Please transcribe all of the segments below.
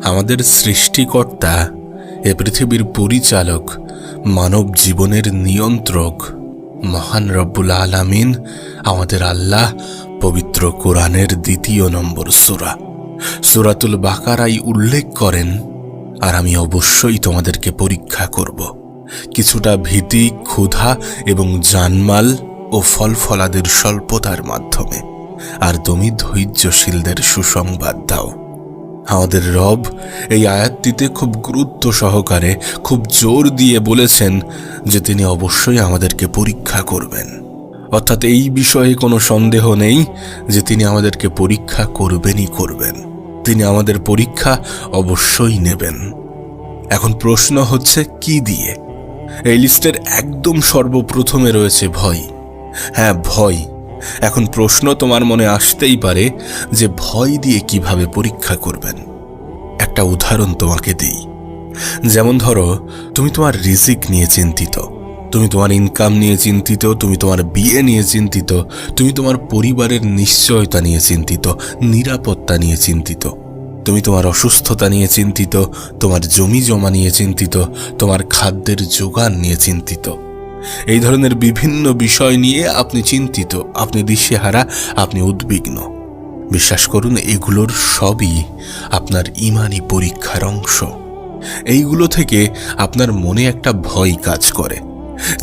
আমাদের সৃষ্টিকর্তা, এ পৃথিবীর পরিচালক, মানব জীবনের নিয়ন্ত্রক মহান রব্বুল আলামিন আমাদের আল্লাহ পবিত্র কোরআনের ২ নম্বর সূরা সূরাতুল বাকারায় উল্লেখ করেন, আর আমি অবশ্যই তোমাদেরকে পরীক্ষা করব কিছুটা ভীতি, ক্ষুধা এবং জানমাল ও ফলফলাদের স্বল্পতার মাধ্যমে, আর তুমি ধৈর্যশীলদের সুসংবাদ দাও। আমাদের রব এই আয়াতটিতে খুব গুরুত্ব সহকারে, খুব জোর দিয়ে বলেছেন যে তিনি অবশ্যই আমাদেরকে পরীক্ষা করবেন। অর্থাৎ এই বিষয়ে কোনো সন্দেহ নেই যে তিনি আমাদেরকে পরীক্ষা করবেনই করবেন। তিনি আমাদের পরীক্ষা অবশ্যই নেবেন। এখন প্রশ্ন হচ্ছে কি দিয়ে? এই লিস্টের একদম সর্বপ্রথমে রয়েছে ভয়। হ্যাঁ, ভয়। এখন প্রশ্ন তোমার মনে আসতেই পারে যে ভয় দিয়ে কিভাবে পরীক্ষা করবেন। একটা উদাহরণ তোমাকে দিই। যেমন ধরো, তুমি তোমার রিজিক নিয়ে চিন্তিত, তুমি তোমার ইনকাম নিয়ে চিন্তিত, তুমি তোমার বিয়ে নিয়ে চিন্তিত, তুমি তোমার পরিবারের নিশ্চয়তা নিয়ে চিন্তিত, নিরাপত্তা নিয়ে চিন্তিত, তুমি তোমার অসুস্থতা নিয়ে চিন্তিত, তোমার জমি জমা নিয়ে চিন্তিত, তোমার খাদ্যের যোগান নিয়ে চিন্তিত। এই ধরনের বিভিন্ন বিষয় নিয়ে আপনি চিন্তিত, আপনি দিশেহারা, আপনি উদ্বিগ্ন। বিশ্বাস করুন, এগুলোর সবই আপনার ঈমানি পরীক্ষার অংশ। এইগুলো থেকে আপনার মনে একটা ভয় কাজ করে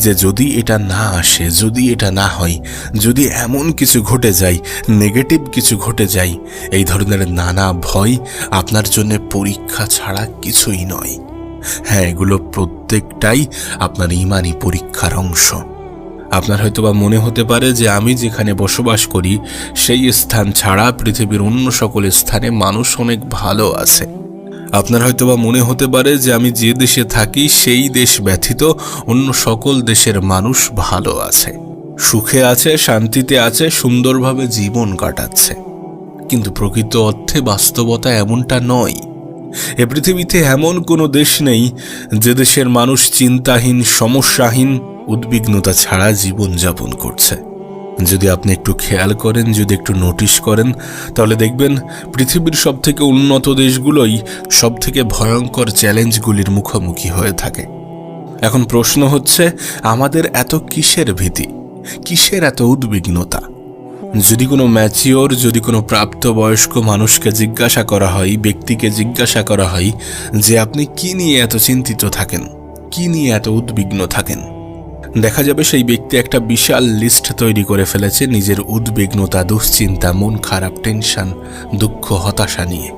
যে যদি এটা না আসে, যদি এটা না হয়, যদি এমন কিছু ঘটে যায়, নেগেটিভ কিছু ঘটে যায়, এই ধরনের নানা ভয় আপনার জন্য পরীক্ষা ছাড়া কিছুই নয়। হ্যাঁ, এগুলো প্রত্যেকটাই আপনার ঈমানি পরীক্ষার অংশ। আপনার হয়তোবা মনে হতে পারে যে আমি যেখানে বসবাস করি সেই স্থান ছাড়া পৃথিবীর অন্য সকল স্থানে মানুষ অনেক ভালো আছে। আপনার হয়তোবা মনে হতে পারে যে আমি যে দেশে থাকি সেই দেশ ব্যতীত অন্য সকল দেশের মানুষ ভালো আছে, সুখে আছে, শান্তিতে আছে, সুন্দরভাবে জীবন কাটাচ্ছে। কিন্তু প্রকৃত অর্থে বাস্তবতা এমনটা নয়। এ পৃথিবীতে এমন কোনো দেশ নেই যে দেশের মানুষ চিন্তাহীন, সমস্যাহীন, উদ্বিগ্নতা ছাড়া জীবনযাপন করছে। যদি আপনি একটু খেয়াল করেন, যদি একটু নোটিশ করেন, তাহলে দেখবেন পৃথিবীর সবথেকে উন্নত দেশগুলোই সবথেকে ভয়ঙ্কর চ্যালেঞ্জগুলির মুখোমুখি হয়ে থাকে। এখন প্রশ্ন হচ্ছে, আমাদের এত কিসের ভীতি, কিসের এত উদ্বিগ্নতা? যদি কোনো ম্যাচিওর, যদি কোনো প্রাপ্তবয়স্ক মানুষকে জিজ্ঞাসা করা হয়, ব্যক্তিকে জিজ্ঞাসা করা হয় যে আপনি কি নিয়ে এত চিন্তিত থাকেন, কি নিয়ে এত উদ্বিগ্ন থাকেন, দেখা যাবে সেই ব্যক্তি একটা বিশাল লিস্ট তৈরি করে ফেলেছে নিজের উদ্বিগ্নতা, দুশ্চিন্তা, মন খারাপ, টেনশন, দুঃখ, হতাশা নিয়ে।